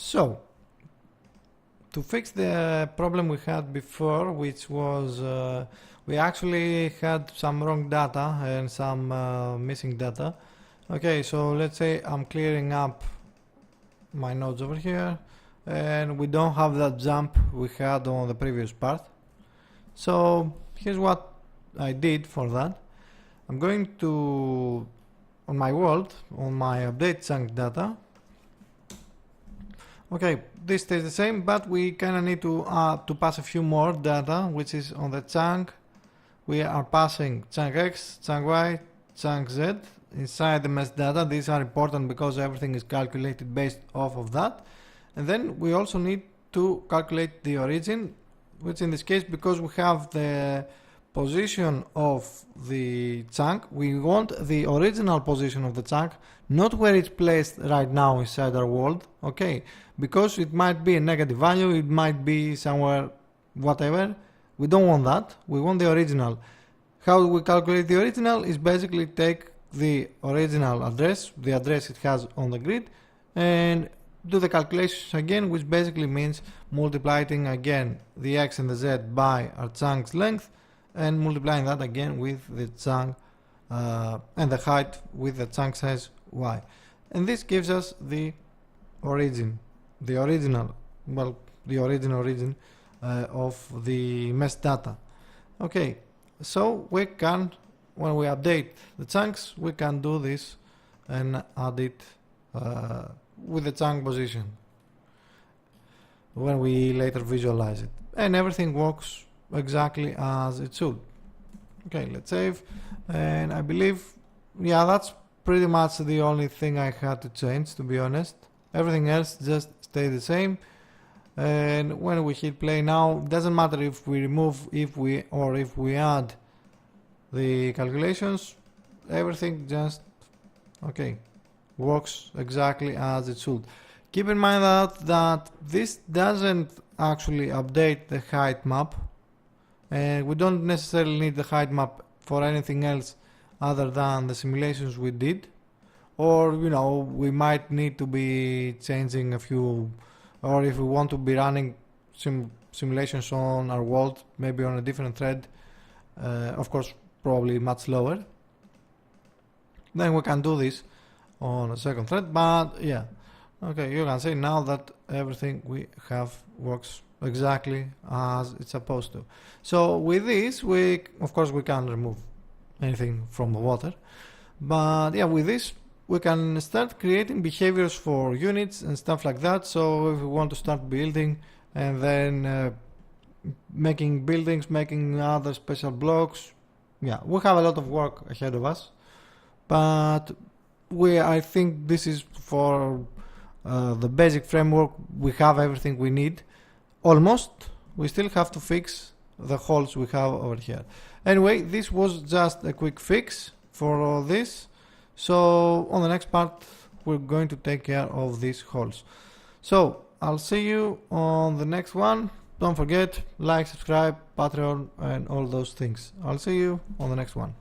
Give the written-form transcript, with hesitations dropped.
So, to fix the problem we had before, which was we actually had some wrong data and some missing data. Okay, so let's say I'm clearing up my nodes over here and we don't have that jump we had on the previous part. So here's what I did for that. I'm going to, on my world, on my update chunk data. Okay, this stays the same, but we kind of need to pass a few more data, which is on the chunk. We are passing chunk X, chunk Y, chunk Z inside the mesh data. These are important because everything is calculated based off of that. And then we also need to calculate the origin, which in this case, because we have the position of the chunk, we want the original position of the chunk, not where it's placed right now inside our world, okay? Because it might be a negative value, it might be somewhere, whatever. We don't want that, we want the original. How we calculate the original is basically take the original address, the address it has on the grid, and do the calculations again, which basically means multiplying again the X and the Z by our chunk's length, and multiplying that again with the chunk and the height with the chunk size Y. And this gives us the origin, the original, well, the origin of the mesh data. Okay, so we can, when we update the chunks, we can do this and add it with the chunk position when we later visualize it. And everything works exactly as it should. Okay, let's save, and I believe, yeah, that's pretty much the only thing I had to change, to be honest. Everything else just stayed the same. And when we hit play now, doesn't matter if we remove, if we add the calculations, everything just, okay, works exactly as it should. Keep in mind that this doesn't actually update the height map, and we don't necessarily need the height map for anything else other than the simulations we did. Or, you know, we might need to be changing a few, or if we want to be running simulations on our world, maybe on a different thread, of course probably much lower, then we can do this on a second thread. But yeah, okay, you can see now that everything we have works exactly as it's supposed to. So with this, we of course we can remove anything from the water, but yeah, with this we can start creating behaviors for units and stuff like that. So if we want to start building and then making buildings, making other special blocks, yeah, we have a lot of work ahead of us, but I think this is for the basic framework. We have everything we need almost. We still have to fix the holes we have over here. Anyway, this was just a quick fix for all this. So on the next part we're going to take care of these holes. So I'll see you on the next one. Don't forget, like, subscribe, Patreon and all those things. I'll see you on the next one.